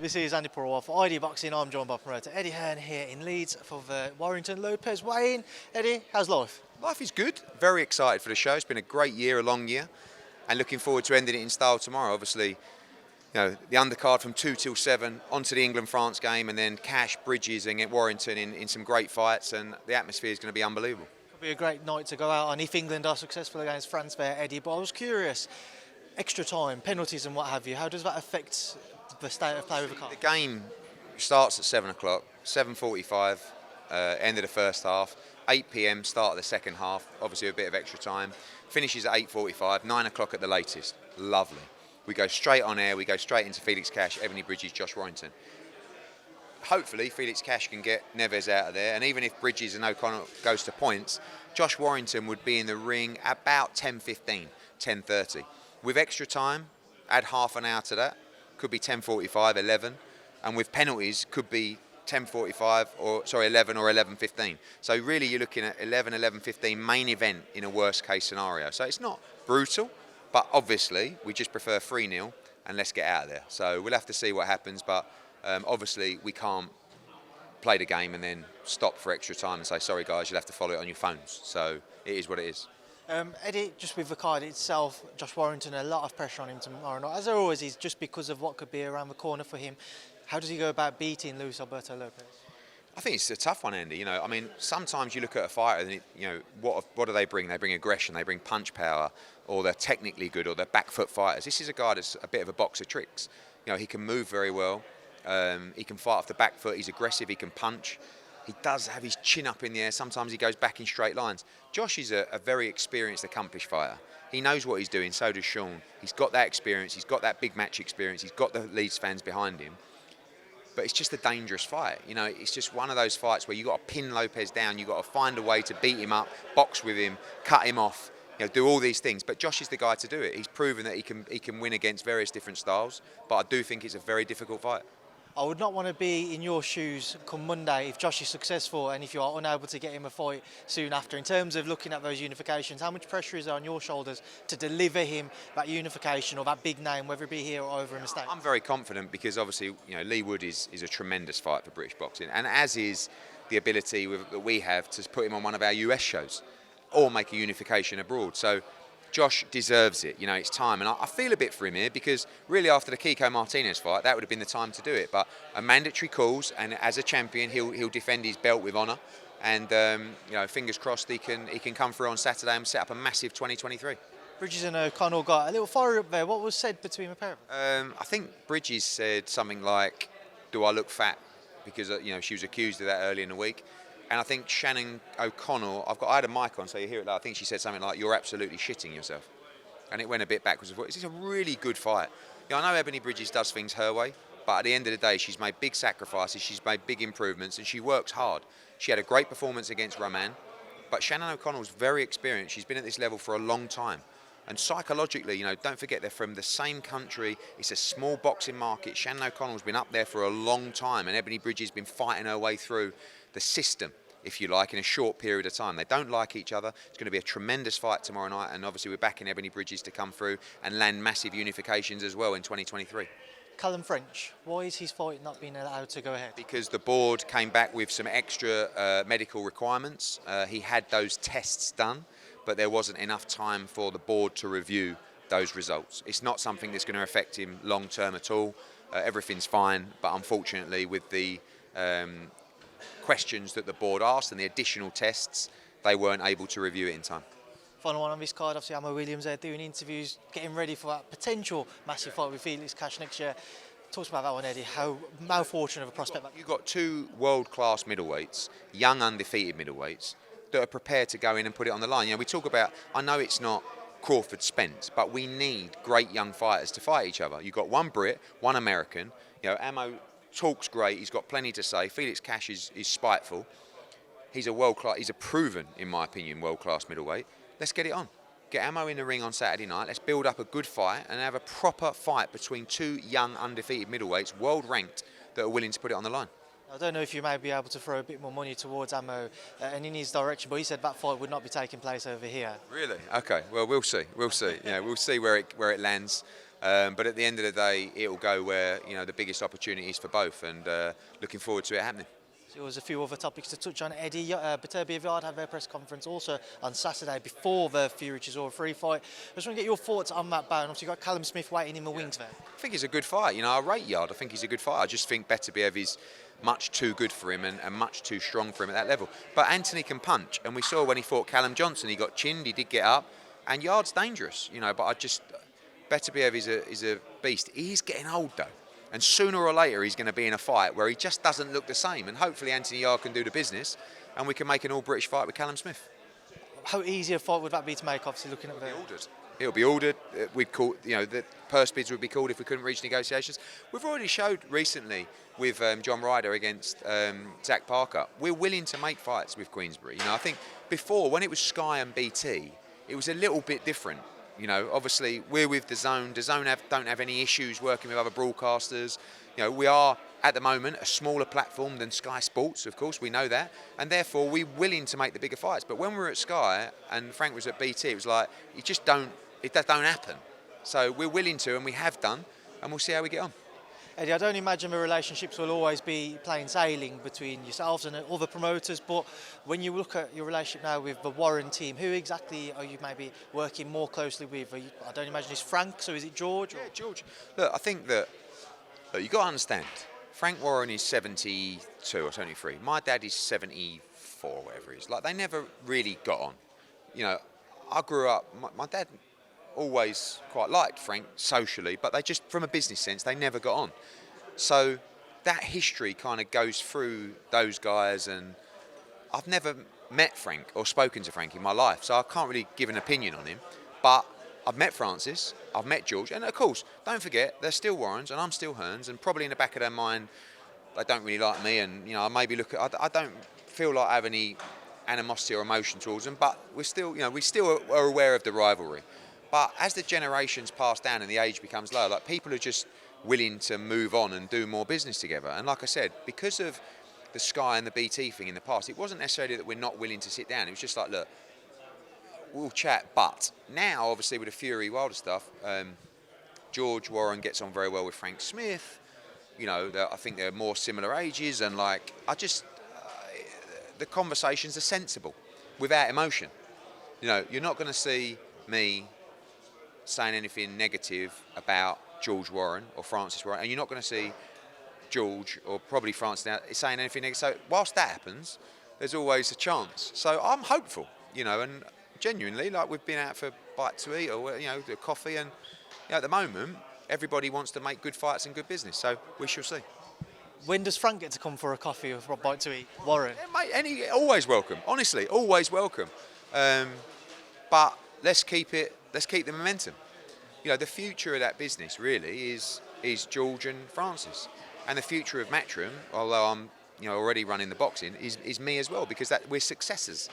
This is Andy Purewal for ID Boxing. I'm joined by promoter Eddie Hearn here in Leeds for the Warrington Lopez weigh-in. Eddie, how's life? Life is good. Very excited for the show. It's been a great year, a long year, and looking forward to ending it in style tomorrow. Obviously, you know, the undercard from 2 till 7, onto the England-France game, and then Cash, Bridges, and at Warrington in some great fights, and the atmosphere is going to be unbelievable. It'll be a great night to go out on if England are successful against France there, Eddie. But I was curious, extra time, penalties, and what have you. How does that affect the state of play with the car? The game starts at 7 o'clock, 7:45, end of the first half. 8 p.m. start of the second half, obviously a bit of extra time. Finishes at 8:45, 9 o'clock at the latest. Lovely. We go straight on air, we go straight into Felix Cash, Ebony Bridges, Josh Warrington. Hopefully Felix Cash can get Neves out of there, and even if Bridges and O'Connell goes to points, Josh Warrington would be in the ring about 10:15, 10:30. With extra time, add half an hour to that, could be 10:45, 11, and with penalties could be 10:45 11 or 11:15. So really you're looking at 11, 11:15 main event in a worst case scenario. So it's not brutal, but obviously we just prefer 3-0 and let's get out of there. So we'll have to see what happens, but obviously we can't play the game and then stop for extra time and say, sorry guys, you'll have to follow it on your phones. So it is what it is. Eddie, just with the card itself, Josh Warrington, a lot of pressure on him tomorrow night, as there always is, just because of what could be around the corner for him. How does he go about beating Luis Alberto Lopez? I think it's a tough one, Andy. You know, I mean, sometimes you look at a fighter and, what do they bring? They bring aggression, they bring punch power, or they're technically good, or they're back foot fighters. This is a guy that's a bit of a box of tricks. You know, he can move very well. He can fight off the back foot. He's aggressive. He can punch. He does have his chin up in the air. Sometimes he goes back in straight lines. Josh is a very experienced, accomplished fighter. He knows what he's doing. So does Sean. He's got that experience. He's got that big match experience. He's got the Leeds fans behind him. But it's just a dangerous fight. You know, it's just one of those fights where you've got to pin Lopez down. You've got to find a way to beat him up, box with him, cut him off, you know, do all these things. But Josh is the guy to do it. He's proven that he can win against various different styles. But I do think it's a very difficult fight. I would not want to be in your shoes come Monday if Josh is successful and if you are unable to get him a fight soon after. In terms of looking at those unifications, how much pressure is there on your shoulders to deliver him that unification or that big name, whether it be here or over in the States? I'm very confident because obviously, you know, Lee Wood is a tremendous fight for British boxing, and as is the ability that we have to put him on one of our US shows or make a unification abroad. So Josh deserves it. You know, it's time. And I feel a bit for him here because really after the Kiko Martinez fight, that would have been the time to do it. But a mandatory calls, and as a champion, he'll defend his belt with honour. And, you know, fingers crossed he can come through on Saturday and set up a massive 2023. Bridges and O'Connell got a little fire up there. What was said between the pair of them? I think Bridges said something like, do I look fat? Because, you know, she was accused of that early in the week. And I think Shannon O'Connell, I had a mic on so you hear it. I think she said something like, you're absolutely shitting yourself. And it went a bit backwards and forwards. It's a really good fight. You know, I know Ebony Bridges does things her way, but at the end of the day, she's made big sacrifices, she's made big improvements, and she works hard. She had a great performance against Roman, but Shannon O'Connell's very experienced. She's been at this level for a long time. And psychologically, you know, don't forget they're from the same country. It's a small boxing market. Shannon O'Connell's been up there for a long time, and Ebony Bridges has been fighting her way through the system, if you like, in a short period of time. They don't like each other. It's going to be a tremendous fight tomorrow night, and obviously we're backing Ebony Bridges to come through and land massive unifications as well in 2023. Calum French, why is his fight not being allowed to go ahead? Because the board came back with some extra medical requirements. He had those tests done, but there wasn't enough time for the board to review those results. It's not something that's going to affect him long term at all. Everything's fine, but unfortunately with the questions that the board asked and the additional tests, they weren't able to review it in time. Final one on this card, obviously Ammo Williams there doing interviews, getting ready for that potential massive fight with Felix Cash next year. Talk about that one, Eddie. How malfortunate of a prospect. You've got two world-class middleweights, young undefeated middleweights, that are prepared to go in and put it on the line. You know, we talk about, I know it's not Crawford Spence, but we need great young fighters to fight each other. You've got one Brit, one American. You know, Ammo talks great, he's got plenty to say. Felix Cash is spiteful. He's a proven, in my opinion, world-class middleweight. Let's get it on. Get Ammo in the ring on Saturday night. Let's build up a good fight and have a proper fight between two young undefeated middleweights, world-ranked, that are willing to put it on the line. I don't know if you may be able to throw a bit more money towards Ammo and in his direction, but he said that fight would not be taking place over here. Really? Okay. Well, we'll see. We'll see. Yeah, we'll see where it lands. But at the end of the day, it'll go where the biggest opportunity is for both, and looking forward to it happening. There was a few other topics to touch on. Eddie, Beterbiev-Yarde had their press conference also on Saturday before the Fury Chisora free fight. I just want to get your thoughts on that bout. Obviously, you've got Calum Smith waiting in the wings there. I think he's a good fight. I rate Yarde. I think he's a good fight. I just think Beterbiev is much too good for him and much too strong for him at that level. But Anthony can punch, and we saw when he fought Callum Johnson, he got chinned, he did get up, and Yarde's dangerous. But Beterbiev is a beast. He's getting old though. And sooner or later, he's going to be in a fight where he just doesn't look the same. And hopefully, Anthony Yarde can do the business, and we can make an all-British fight with Calum Smith. How easy a fight would that be to make? Obviously, looking at the It'll be ordered. We'd call, the purse bids would be called if we couldn't reach negotiations. We've already showed recently with John Ryder against Zach Parker. We're willing to make fights with Queensberry. I think before, when it was Sky and BT, it was a little bit different. Obviously we're with DAZN. DAZN don't have any issues working with other broadcasters. We are at the moment a smaller platform than Sky Sports, of course, we know that, and therefore we're willing to make the bigger fights. But when we were at Sky and Frank was at BT, it was like it don't happen. So we're willing to, and we have done, and we'll see how we get on. Eddie, I don't imagine the relationships will always be plain sailing between yourselves and other promoters, but when you look at your relationship now with the Warren team, who exactly are you maybe working more closely with? I don't imagine it's Frank, so is it George? Yeah, George. Look, I think that you've got to understand, Frank Warren is 72 or 73. My dad is 74 or whatever he is. Like, they never really got on. I grew up, my dad always quite liked Frank socially, but they just, from a business sense, they never got on. So that history kind of goes through those guys, and I've never met Frank or spoken to Frank in my life, so I can't really give an opinion on him. But I've met Francis, I've met George, and of course, don't forget, they're still Warrens and I'm still Hearns, and probably in the back of their mind, they don't really like me, and I maybe I don't feel like I have any animosity or emotion towards them, but we still are aware of the rivalry. But as the generations pass down and the age becomes lower, like, people are just willing to move on and do more business together. And like I said, because of the Sky and the BT thing in the past, it wasn't necessarily that we're not willing to sit down. It was just like, look, we'll chat. But now, obviously, with the Fury Wilder stuff, George Warren gets on very well with Frank Smith. I think they're more similar ages, and the conversations are sensible, without emotion. You're not going to see me saying anything negative about George Warren or Francis Warren, and you're not going to see George or probably Francis now saying anything negative. So whilst that happens, there's always a chance. So I'm hopeful, and genuinely, like, we've been out for a bite to eat or a coffee, and at the moment everybody wants to make good fights and good business. So we shall see. When does Frank get to come for a coffee or for a bite to eat? Warren? Yeah, mate, always welcome. Honestly, always welcome. But let's keep the momentum. The future of that business really is George and Francis, and the future of Matchroom, although I'm already running the boxing, is me as well, because we're successors.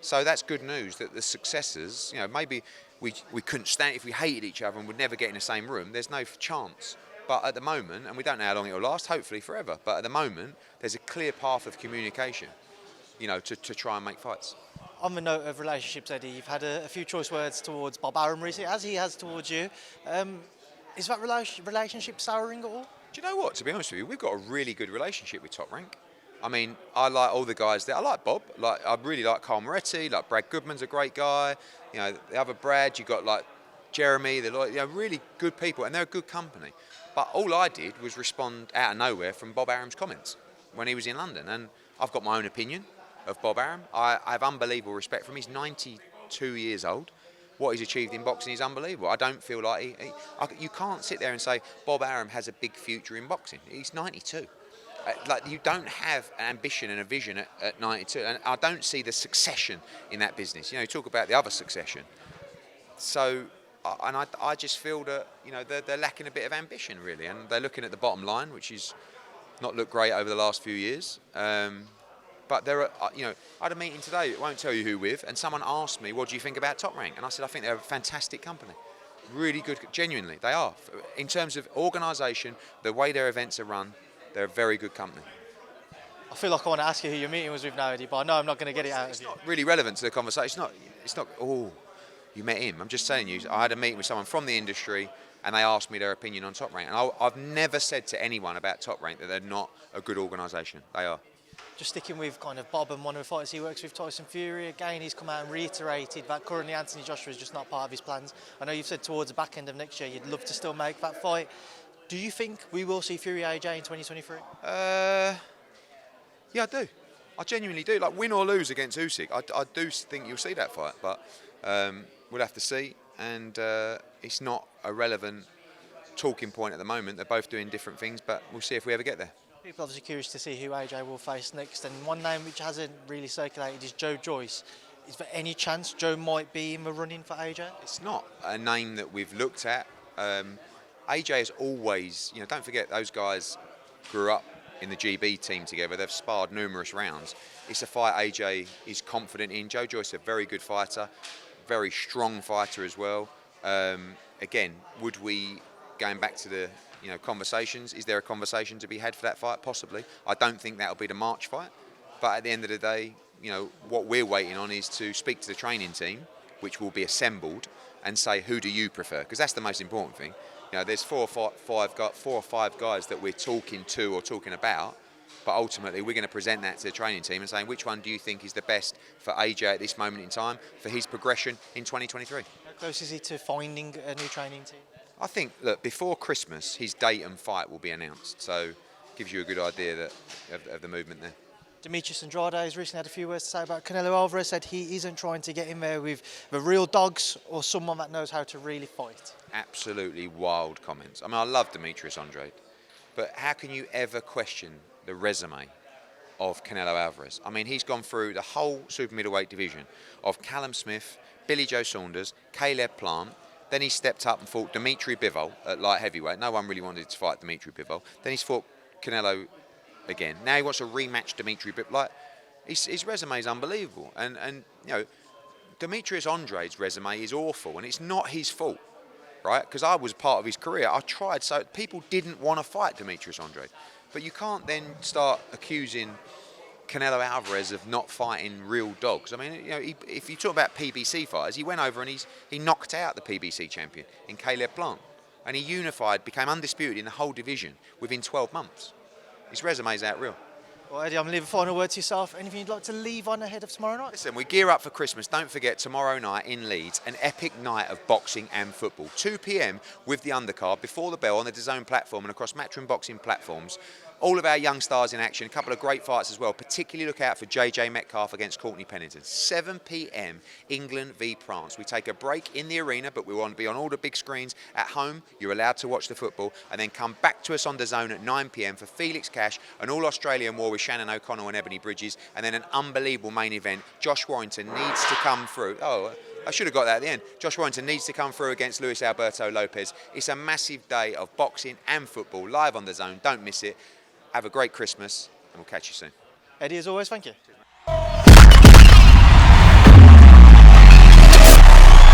So that's good news that the successors, maybe we couldn't stand if we hated each other and would never get in the same room. There's no chance. But at the moment, and we don't know how long it will last, hopefully forever, but at the moment there's a clear path of communication, to try and make fights. On the note of relationships, Eddie, you've had a few choice words towards Bob Arum recently, as he has towards you. Is that relationship souring at all? Do you know what? To be honest with you, we've got a really good relationship with Top Rank. I mean, I like all the guys there. I like Bob. I really like Carl Moretti. Like, Brad Goodman's a great guy. The other Brad, you got like Jeremy. They're really good people, and they're a good company. But all I did was respond out of nowhere from Bob Arum's comments when he was in London, and I've got my own opinion of Bob Arum. I have unbelievable respect for him. He's 92 years old. What he's achieved in boxing is unbelievable. I don't feel like you can't sit there and say Bob Arum has a big future in boxing. He's 92. You don't have an ambition and a vision at 92, and I don't see the succession in that business. You talk about the other succession. So, and I just feel that they're lacking a bit of ambition, really, and they're looking at the bottom line, which is not looked great over the last few years. But there are, I had a meeting today, I won't tell you who with, and someone asked me, what do you think about Top Rank? And I said, I think they're a fantastic company. Really good, genuinely, they are. In terms of organisation, the way their events are run, they're a very good company. I feel like I want to ask you who your meeting was with now, Eddie, but I know I'm not going to get it out of you. It's not really relevant to the conversation. It's not. Oh, You met him. I'm just telling you, I had a meeting with someone from the industry and they asked me their opinion on Top Rank. And I've never said to anyone about Top Rank that they're not a good organisation. They are. Just sticking with kind of Bob and one of the fighters he works with, Tyson Fury, again, he's come out and reiterated that currently Anthony Joshua is just not part of his plans. I know you've said towards the back end of next year you'd love to still make that fight. Do you think we will see Fury AJ in 2023? Yeah, I do. I genuinely do. Like, win or lose against Usyk, I do think you'll see that fight. But we'll have to see. And it's not a relevant talking point at the moment. They're both doing different things, but we'll see if we ever get there. People are obviously curious to see who AJ will face next, and one name which hasn't really circulated is Joyce. Is there any chance Joe might be in the running for AJ? It's not a name that we've looked at. AJ is always, don't forget, those guys grew up in the GB team together. They've sparred numerous rounds. It's a fight AJ is confident in. Joyce is a very good fighter, very strong fighter as well. Again, would we, going back to the conversations, is there a conversation to be had for that fight? Possibly. I don't think that'll be the March fight, but at the end of the day, what we're waiting on is to speak to the training team, which will be assembled, and say, who do you prefer? Because that's the most important thing. There's four or five guys that we're talking to or talking about, but ultimately we're going to present that to the training team and saying, which one do you think is the best for AJ at this moment in time for his progression in 2023? How close is he to finding a new training team? I think, look, before Christmas, his date and fight will be announced. So gives you a good idea of the movement there. Demetrius Andrade has recently had a few words to say about Canelo Alvarez, said he isn't trying to get in there with the real dogs or someone that knows how to really fight. Absolutely wild comments. I mean, I love Demetrius Andrade, but how can you ever question the resume of Canelo Alvarez? I mean, he's gone through the whole super middleweight division of Callum Smith, Billy Joe Saunders, Caleb Plant. Then he stepped up and fought Beterbiev-Yarde at light heavyweight. No one really wanted to fight Beterbiev-Yarde. Then he's fought Canelo again. Now he wants to rematch Beterbiev-Yarde. Like, his resume is unbelievable. And Demetrius Andrade's resume is awful, and it's not his fault, right? Because I was part of his career. I tried, so people didn't want to fight Demetrius Andrade. But you can't then start accusing Canelo Alvarez of not fighting real dogs. I mean, if you talk about PBC fighters, he went over and he knocked out the PBC champion in Caleb Plant, and he unified, became undisputed in the whole division within 12 months. His resume is out real. Well, Eddie, I'm going to leave a final word to yourself. Anything you'd like to leave on ahead of tomorrow night? Listen, we gear up for Christmas. Don't forget, tomorrow night in Leeds, an epic night of boxing and football. 2 p.m. with the undercard, before the bell on the DAZN platform and across Matchroom Boxing platforms. All of our young stars in action, a couple of great fights as well. Particularly look out for JJ Metcalf against Courtney Pennington. 7 p.m, England v France. We take a break in the arena, but we want to be on all the big screens at home. You're allowed to watch the football, and then come back to us on DAZN at 9 p.m. for Felix Cash, an all-Australian war with Shannon O'Connell and Ebony Bridges, and then an unbelievable main event. Josh Warrington needs to come through. Oh, I should have got that at the end. Josh Warrington needs to come through against Luis Alberto Lopez. It's a massive day of boxing and football live on DAZN. Don't miss it. Have a great Christmas, and we'll catch you soon. Eddie, as always, thank you.